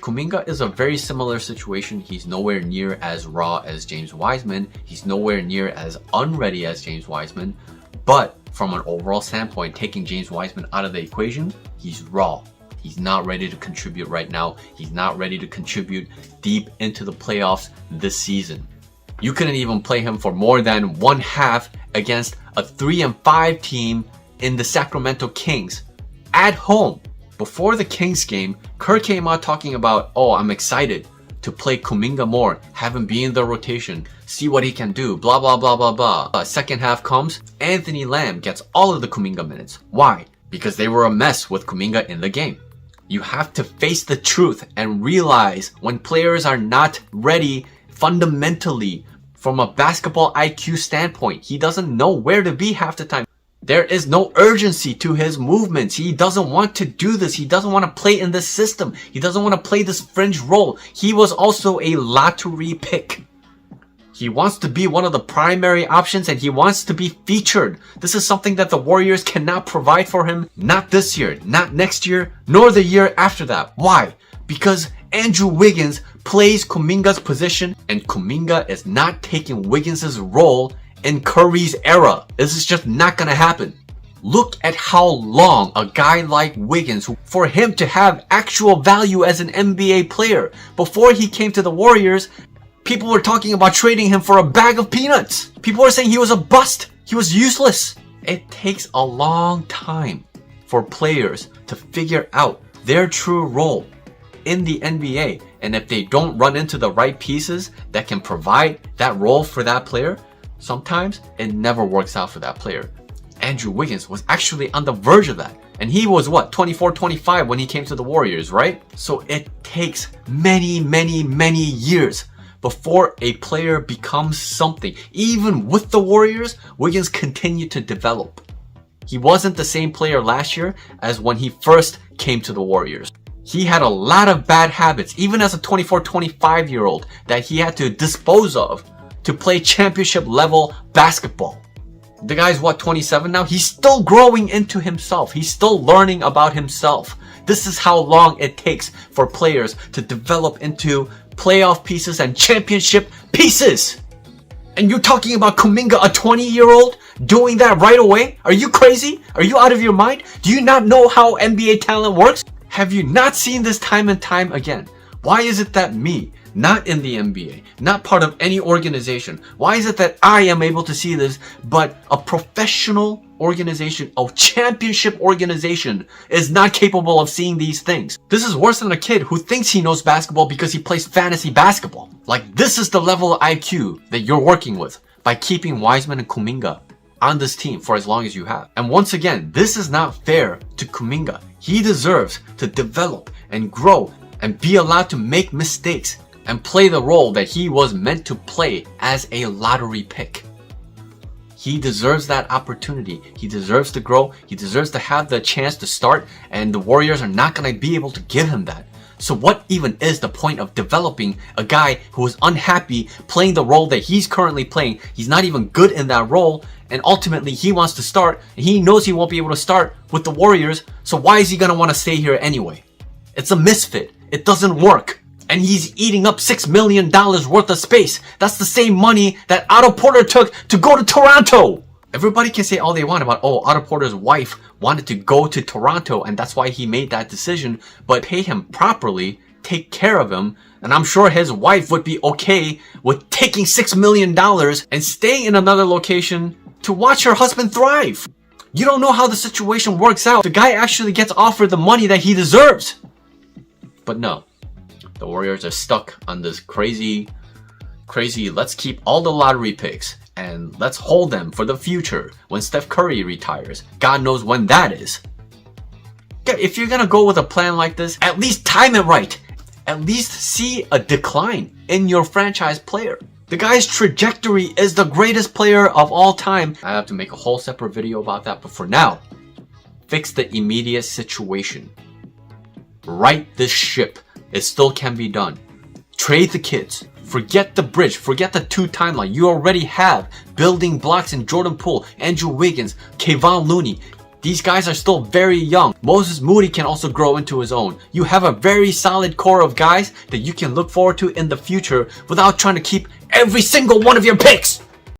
Kuminga is a very similar situation. He's nowhere near as raw as James Wiseman. He's nowhere near as unready as James Wiseman. But from an overall standpoint, taking James Wiseman out of the equation, he's raw. He's not ready to contribute right now. He's not ready to contribute deep into the playoffs this season. You couldn't even play him for more than one half against a 3-5 team in the Sacramento Kings at home. Before the Kings game, Kerr came out talking about, oh, I'm excited to play Kuminga more, have him be in the rotation, see what he can do, blah, blah, blah, blah, blah. Second half comes, Anthony Lamb gets all of the Kuminga minutes. Why? Because they were a mess with Kuminga in the game. You have to face the truth and realize when players are not ready fundamentally from a basketball IQ standpoint. He doesn't know where to be half the time. There is no urgency to his movements. He doesn't want to do this. He doesn't want to play in this system. He doesn't want to play this fringe role. He was also a lottery pick. He wants to be one of the primary options and he wants to be featured. This is something that the Warriors cannot provide for him. Not this year, not next year, nor the year after that. Why? Because Andrew Wiggins plays Kuminga's position and Kuminga is not taking Wiggins' role in Curry's era. This is just not gonna happen. Look at how long a guy like Wiggins, for him to have actual value as an NBA player, before he came to the Warriors, people were talking about trading him for a bag of peanuts. People were saying he was a bust. He was useless. It takes a long time for players to figure out their true role in the NBA. And if they don't run into the right pieces that can provide that role for that player, sometimes it never works out for that player. Andrew Wiggins was actually on the verge of that. And he was what, 24, 25 when he came to the Warriors, right? So it takes many, many, many years before a player becomes something. Even with the Warriors, Wiggins continued to develop. He wasn't the same player last year as when he first came to the Warriors. He had a lot of bad habits, even as a 24, 25-year-old, that he had to dispose of to play championship level basketball. The guy's what, 27 now? He's still growing into himself. He's still learning about himself. This is how long it takes for players to develop into playoff pieces and championship pieces. And you're talking about Kuminga, a 20-year-old, doing that right away? Are you crazy? Are you out of your mind? Do you not know how NBA talent works? Have you not seen this time and time again? Why is it that me, not in the NBA, not part of any organization, why is it that I am able to see this, but a professional organization, a championship organization, is not capable of seeing these things? This is worse than a kid who thinks he knows basketball because he plays fantasy basketball. Like, this is the level of IQ that you're working with by keeping Wiseman and Kuminga on this team for as long as you have. And once again, this is not fair to Kuminga. He deserves to develop and grow and be allowed to make mistakes and play the role that he was meant to play as a lottery pick. He deserves that opportunity. He deserves to grow. He deserves to have the chance to start, and the Warriors are not going to be able to give him that. So what even is the point of developing a guy who is unhappy playing the role that he's currently playing? He's not even good in that role, and ultimately he wants to start, and he knows he won't be able to start with the Warriors, so why is he going to want to stay here anyway? It's a misfit. It doesn't work. And he's eating up $6 million worth of space. That's the same money that Otto Porter took to go to Toronto. Everybody can say all they want about, oh, Otto Porter's wife wanted to go to Toronto and that's why he made that decision. But pay him properly, take care of him, and I'm sure his wife would be okay with taking $6 million and staying in another location to watch her husband thrive. You don't know how the situation works out. The guy actually gets offered the money that he deserves. But no. The Warriors are stuck on this crazy, let's keep all the lottery picks and let's hold them for the future when Steph Curry retires. God knows when that is. If you're gonna go with a plan like this, at least time it right. At least see a decline in your franchise player. The guy's trajectory is the greatest player of all time. I have to make a whole separate video about that, but for now, fix the immediate situation. Right this ship. It still can be done. Trade the kids. Forget the bridge. Forget the two timeline. You already have building blocks in Jordan Poole, Andrew Wiggins, Kevon Looney. These guys are still very young. Moses Moody can also grow into his own. You have a very solid core of guys that you can look forward to in the future without trying to keep every single one of your picks.